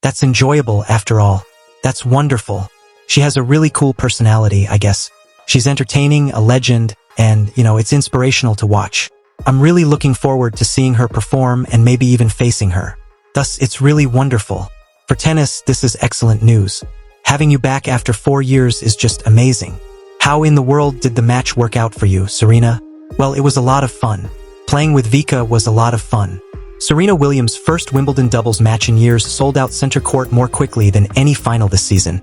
That's enjoyable after all. That's wonderful. She has a really cool personality, I guess. She's entertaining, a legend, and, it's inspirational to watch. I'm really looking forward to seeing her perform and maybe even facing her. Thus, it's really wonderful. For tennis, this is excellent news. Having you back after 4 years is just amazing. How in the world did the match work out for you, Serena? Well, it was a lot of fun. Playing with Vika was a lot of fun. Serena Williams' first Wimbledon doubles match in years sold out center court more quickly than any final this season.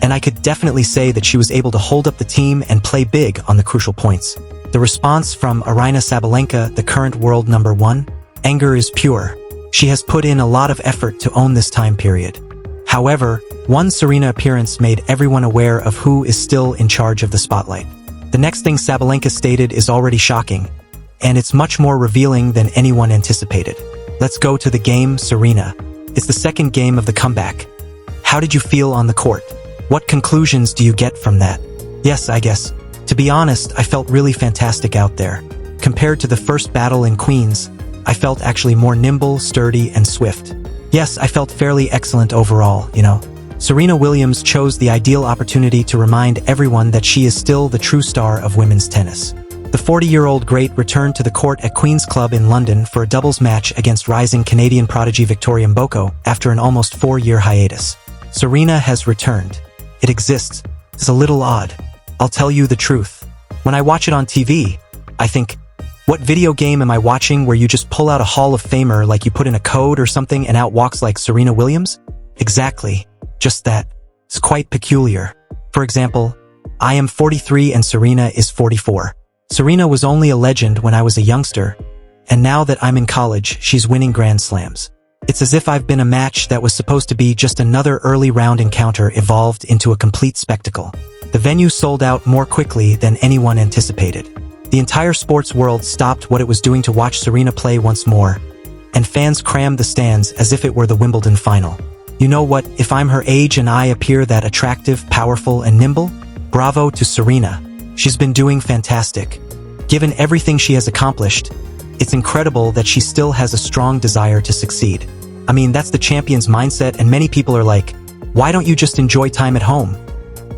And I could definitely say that she was able to hold up the team and play big on the crucial points. The response from Aryna Sabalenka, the current world number 1, anger is pure. She has put in a lot of effort to own this time period. However, one Serena appearance made everyone aware of who is still in charge of the spotlight. The next thing Sabalenka stated is already shocking, and it's much more revealing than anyone anticipated. Let's go to the game, Serena. It's the second game of the comeback. How did you feel on the court? What conclusions do you get from that? Yes, I guess. To be honest, I felt really fantastic out there. Compared to the first battle in Queens, I felt actually more nimble, sturdy, and swift. Yes, I felt fairly excellent overall, Serena Williams chose the ideal opportunity to remind everyone that she is still the true star of women's tennis. The 40-year-old great returned to the court at Queen's Club in London for a doubles match against rising Canadian prodigy Victoria Mboko after an almost 4-year hiatus. Serena has returned. It exists. It's a little odd. I'll tell you the truth. When I watch it on TV, I think, what video game am I watching where you just pull out a Hall of Famer like you put in a code or something and out walks like Serena Williams? Exactly. Just that. It's quite peculiar. For example, I am 43 and Serena is 44. Serena was only a legend when I was a youngster, and now that I'm in college, she's winning Grand Slams. It's as if I've been a match that was supposed to be just another early round encounter evolved into a complete spectacle. The venue sold out more quickly than anyone anticipated. The entire sports world stopped what it was doing to watch Serena play once more, and fans crammed the stands as if it were the Wimbledon final. You know what, if I'm her age and I appear that attractive, powerful, and nimble? Bravo to Serena. She's been doing fantastic. Given everything she has accomplished, it's incredible that she still has a strong desire to succeed. I mean, that's the champion's mindset, and many people are like, why don't you just enjoy time at home?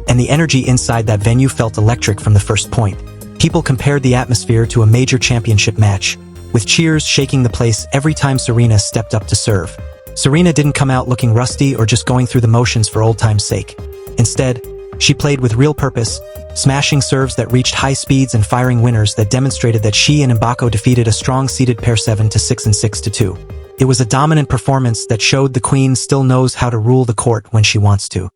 And the energy inside that venue felt electric from the first point. People compared the atmosphere to a major championship match, with cheers shaking the place every time Serena stepped up to serve. Serena didn't come out looking rusty or just going through the motions for old time's sake. Instead, she played with real purpose, smashing serves that reached high speeds and firing winners that demonstrated that she and Mbako defeated a strong-seeded pair 7-6 and 6-2. It was a dominant performance that showed the Queen still knows how to rule the court when she wants to.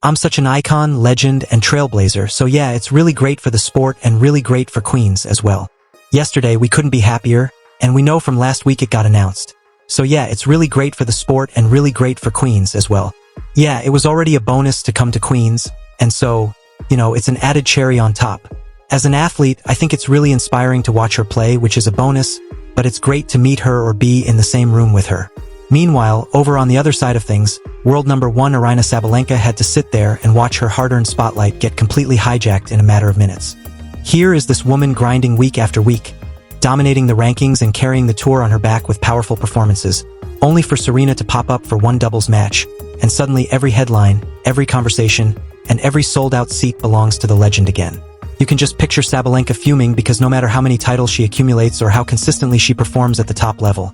I'm such an icon, legend, and trailblazer, so yeah, it's really great for the sport and really great for Queens as well. Yesterday, we couldn't be happier, and we know from last week it got announced. So yeah, it's really great for the sport and really great for Queens as well. Yeah, it was already a bonus to come to Queens, and so, it's an added cherry on top. As an athlete, I think it's really inspiring to watch her play, which is a bonus, but it's great to meet her or be in the same room with her. Meanwhile, over on the other side of things, world number 1 Aryna Sabalenka had to sit there and watch her hard-earned spotlight get completely hijacked in a matter of minutes. Here is this woman grinding week after week, dominating the rankings and carrying the tour on her back with powerful performances, only for Serena to pop up for one doubles match, and suddenly every headline, every conversation, and every sold-out seat belongs to the legend again. You can just picture Sabalenka fuming because no matter how many titles she accumulates or how consistently she performs at the top level,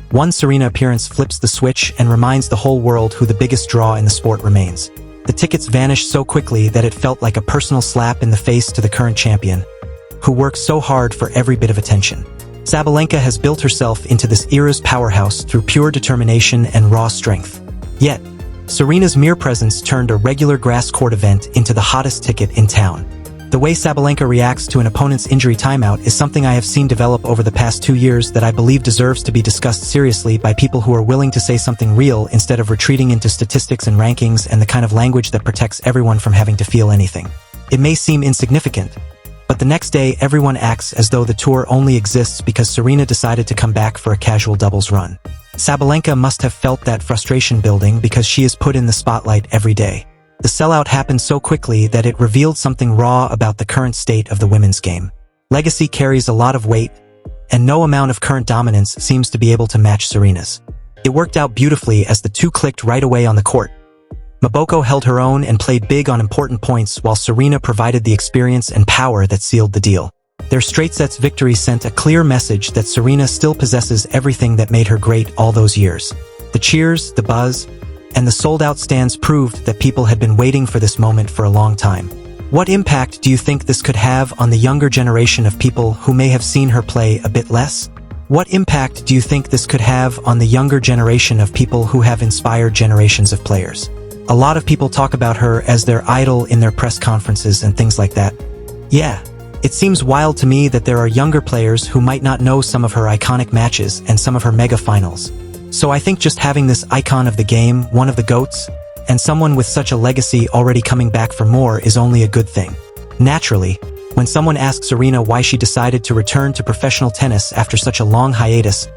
one Serena appearance flips the switch and reminds the whole world who the biggest draw in the sport remains. The tickets vanished so quickly that it felt like a personal slap in the face to the current champion, who works so hard for every bit of attention. Sabalenka has built herself into this era's powerhouse through pure determination and raw strength. Yet, Serena's mere presence turned a regular grass court event into the hottest ticket in town. The way Sabalenka reacts to an opponent's injury timeout is something I have seen develop over the past 2 years that I believe deserves to be discussed seriously by people who are willing to say something real instead of retreating into statistics and rankings and the kind of language that protects everyone from having to feel anything. It may seem insignificant, but the next day everyone acts as though the tour only exists because Serena decided to come back for a casual doubles run. Sabalenka must have felt that frustration building because she is put in the spotlight every day. The sellout happened so quickly that it revealed something raw about the current state of the women's game. Legacy carries a lot of weight, and no amount of current dominance seems to be able to match Serena's. It worked out beautifully as the two clicked right away on the court. Mboko held her own and played big on important points while Serena provided the experience and power that sealed the deal. Their straight sets victory sent a clear message that Serena still possesses everything that made her great all those years. The cheers, the buzz, and the sold-out stands proved that people had been waiting for this moment for a long time. What impact do you think this could have on the younger generation of people who may have seen her play a bit less? What impact do you think this could have on the younger generation of people who have inspired generations of players? A lot of people talk about her as their idol in their press conferences and things like that. Yeah, it seems wild to me that there are younger players who might not know some of her iconic matches and some of her mega finals. So I think just having this icon of the game, one of the GOATs, and someone with such a legacy already coming back for more is only a good thing. Naturally, when someone asked Serena why she decided to return to professional tennis after such a long hiatus,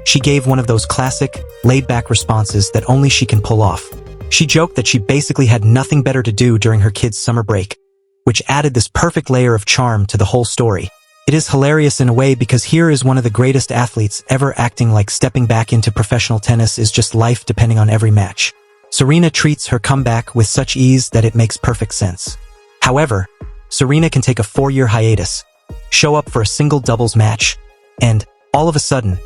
she gave one of those classic, laid-back responses that only she can pull off. She joked that she basically had nothing better to do during her kids' summer break, which added this perfect layer of charm to the whole story. It is hilarious in a way because here is one of the greatest athletes ever acting like stepping back into professional tennis is just life depending on every match. Serena treats her comeback with such ease that it makes perfect sense. However, Serena can take a 4-year hiatus, show up for a single doubles match, and, all of a sudden,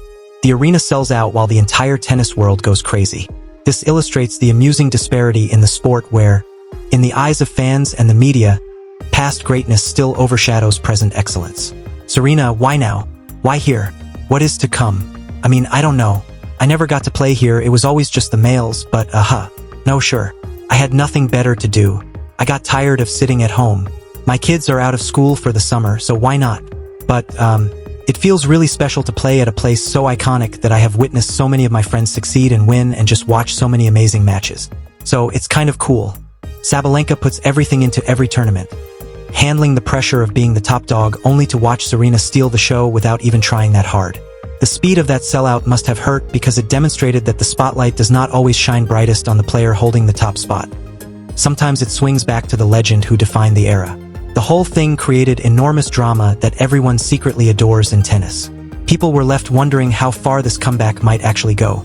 the arena sells out while the entire tennis world goes crazy. This illustrates the amusing disparity in the sport where, in the eyes of fans and the media, past greatness still overshadows present excellence. Serena, why now? Why here? What is to come? I mean, I don't know. I never got to play here, it was always just the males, but no sure. I had nothing better to do. I got tired of sitting at home. My kids are out of school for the summer, so why not? But, it feels really special to play at a place so iconic that I have witnessed so many of my friends succeed and win and just watch so many amazing matches. So it's kind of cool. Sabalenka puts everything into every tournament, handling the pressure of being the top dog only to watch Serena steal the show without even trying that hard. The speed of that sellout must have hurt because it demonstrated that the spotlight does not always shine brightest on the player holding the top spot. Sometimes it swings back to the legend who defined the era. The whole thing created enormous drama that everyone secretly adores in tennis. People were left wondering how far this comeback might actually go,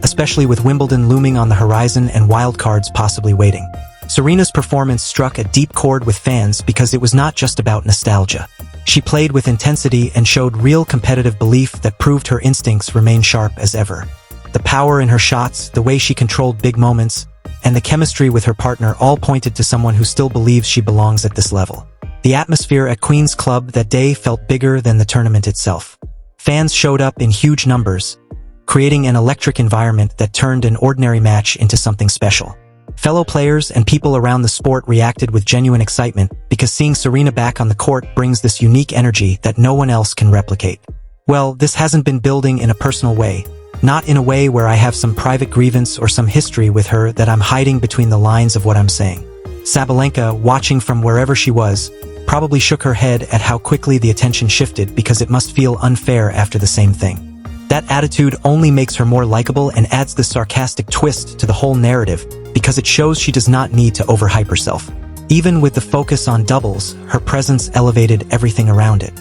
especially with Wimbledon looming on the horizon and wildcards possibly waiting. Serena's performance struck a deep chord with fans because it was not just about nostalgia. She played with intensity and showed real competitive belief that proved her instincts remain sharp as ever. The power in her shots, the way she controlled big moments, and the chemistry with her partner all pointed to someone who still believes she belongs at this level. The atmosphere at Queen's Club that day felt bigger than the tournament itself. Fans showed up in huge numbers, creating an electric environment that turned an ordinary match into something special. Fellow players and people around the sport reacted with genuine excitement because seeing Serena back on the court brings this unique energy that no one else can replicate. Well, this hasn't been building in a personal way. Not in a way where I have some private grievance or some history with her that I'm hiding between the lines of what I'm saying. Sabalenka, watching from wherever she was, probably shook her head at how quickly the attention shifted because it must feel unfair after the same thing. That attitude only makes her more likable and adds the sarcastic twist to the whole narrative because it shows she does not need to overhype herself. Even with the focus on doubles, her presence elevated everything around it.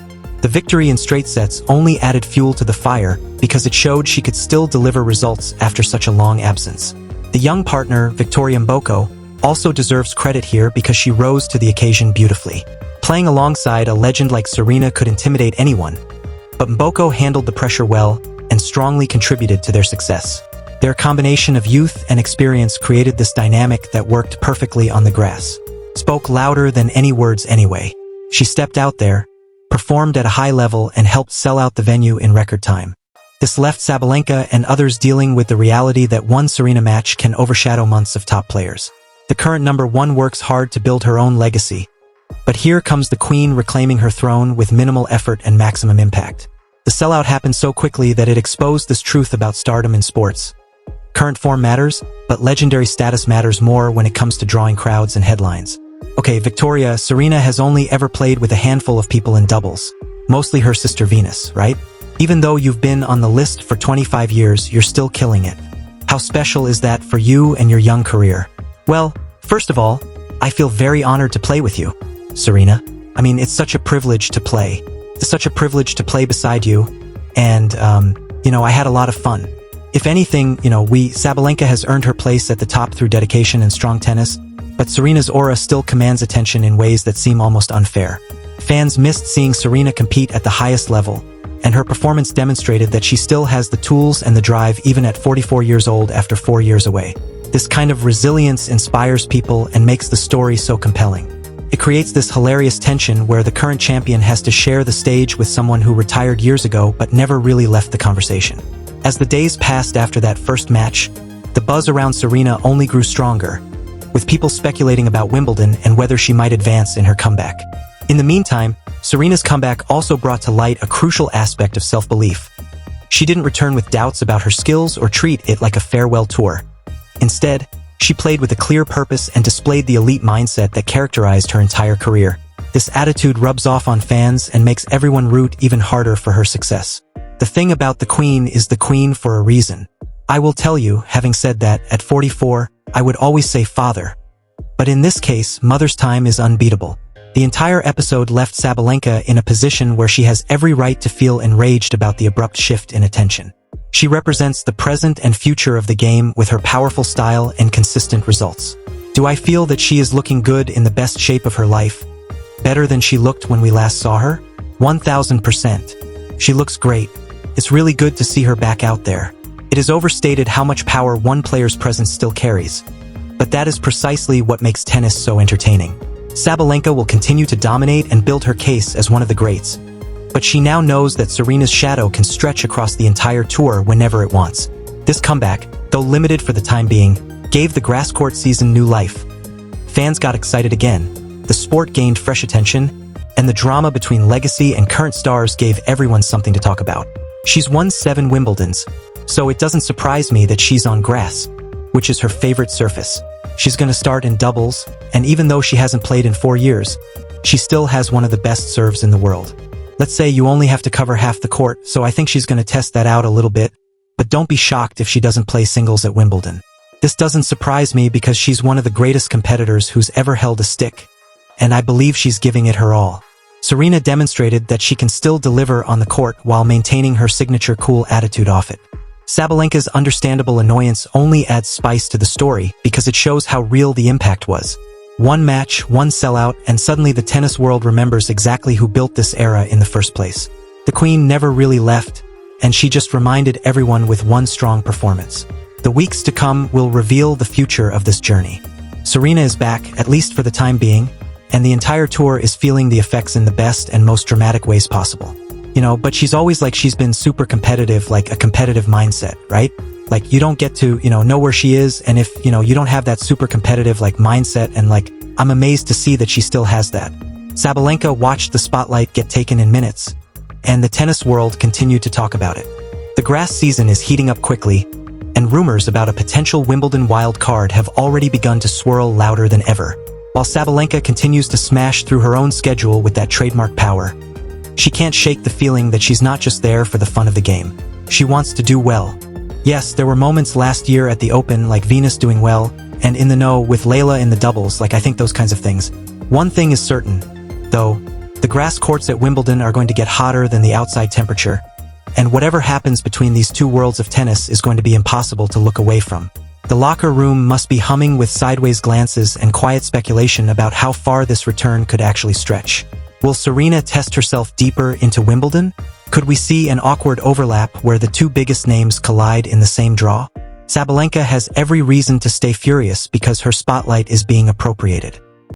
The victory in straight sets only added fuel to the fire because it showed she could still deliver results after such a long absence. The young partner, Victoria Mboko, also deserves credit here because she rose to the occasion beautifully. Playing alongside a legend like Serena could intimidate anyone, but Mboko handled the pressure well and strongly contributed to their success. Their combination of youth and experience created this dynamic that worked perfectly on the grass. Spoke louder than any words anyway. She stepped out there, performed at a high level and helped sell out the venue in record time. This left Sabalenka and others dealing with the reality that one Serena match can overshadow months of top players. The current #1 works hard to build her own legacy, but here comes the queen reclaiming her throne with minimal effort and maximum impact. The sellout happened so quickly that it exposed this truth about stardom in sports. Current form matters, but legendary status matters more when it comes to drawing crowds and headlines. Okay, Victoria, Serena has only ever played with a handful of people in doubles, mostly her sister Venus, right? Even though you've been on the list for 25 years, you're still killing it. How special is that for you and your young career? Well, first of all, I feel very honored to play with you, Serena. I mean, it's such a privilege to play. It's such a privilege to play beside you, and, I had a lot of fun. If anything, Sabalenka has earned her place at the top through dedication and strong tennis, but Serena's aura still commands attention in ways that seem almost unfair. Fans missed seeing Serena compete at the highest level, and her performance demonstrated that she still has the tools and the drive even at 44 years old after 4 years away. This kind of resilience inspires people and makes the story so compelling. It creates this hilarious tension where the current champion has to share the stage with someone who retired years ago but never really left the conversation. As the days passed after that first match, the buzz around Serena only grew stronger, with people speculating about Wimbledon and whether she might advance in her comeback. In the meantime, Serena's comeback also brought to light a crucial aspect of self-belief. She didn't return with doubts about her skills or treat it like a farewell tour. Instead, she played with a clear purpose and displayed the elite mindset that characterized her entire career. This attitude rubs off on fans and makes everyone root even harder for her success. The thing about the Queen is the Queen for a reason. I will tell you, having said that, at 44, I would always say father. But in this case, mother's time is unbeatable. The entire episode left Sabalenka in a position where she has every right to feel enraged about the abrupt shift in attention. She represents the present and future of the game with her powerful style and consistent results. Do I feel that she is looking good in the best shape of her life? Better than she looked when we last saw her? 1000%. She looks great. It's really good to see her back out there. It is overstated how much power one player's presence still carries. But that is precisely what makes tennis so entertaining. Sabalenka will continue to dominate and build her case as one of the greats. But she now knows that Serena's shadow can stretch across the entire tour whenever it wants. This comeback, though limited for the time being, gave the grass court season new life. Fans got excited again, the sport gained fresh attention, and the drama between legacy and current stars gave everyone something to talk about. She's won 7 Wimbledons, so it doesn't surprise me that she's on grass, which is her favorite surface. She's going to start in doubles, and even though she hasn't played in 4 years, she still has one of the best serves in the world. Let's say you only have to cover half the court, so I think she's going to test that out a little bit, but don't be shocked if she doesn't play singles at Wimbledon. This doesn't surprise me because she's one of the greatest competitors who's ever held a stick, and I believe she's giving it her all. Serena demonstrated that she can still deliver on the court while maintaining her signature cool attitude off it. Sabalenka's understandable annoyance only adds spice to the story because it shows how real the impact was. One match, one sellout, and suddenly the tennis world remembers exactly who built this era in the first place. The Queen never really left, and she just reminded everyone with one strong performance. The weeks to come will reveal the future of this journey. Serena is back, at least for the time being, and the entire tour is feeling the effects in the best and most dramatic ways possible. But she's always she's been super competitive, like a competitive mindset, right? Like you don't get to, know where she is, and if, you don't have that super competitive mindset, and I'm amazed to see that she still has that. Sabalenka watched the spotlight get taken in minutes, and the tennis world continued to talk about it. The grass season is heating up quickly, and rumors about a potential Wimbledon wild card have already begun to swirl louder than ever. While Sabalenka continues to smash through her own schedule with that trademark power, she can't shake the feeling that she's not just there for the fun of the game. She wants to do well. Yes, there were moments last year at the Open like Venus doing well, and in the know with Layla in the doubles, I think those kinds of things. One thing is certain, though, the grass courts at Wimbledon are going to get hotter than the outside temperature, and whatever happens between these two worlds of tennis is going to be impossible to look away from. The locker room must be humming with sideways glances and quiet speculation about how far this return could actually stretch. Will Serena test herself deeper into Wimbledon? Could we see an awkward overlap where the two biggest names collide in the same draw? Sabalenka has every reason to stay furious because her spotlight is being appropriated.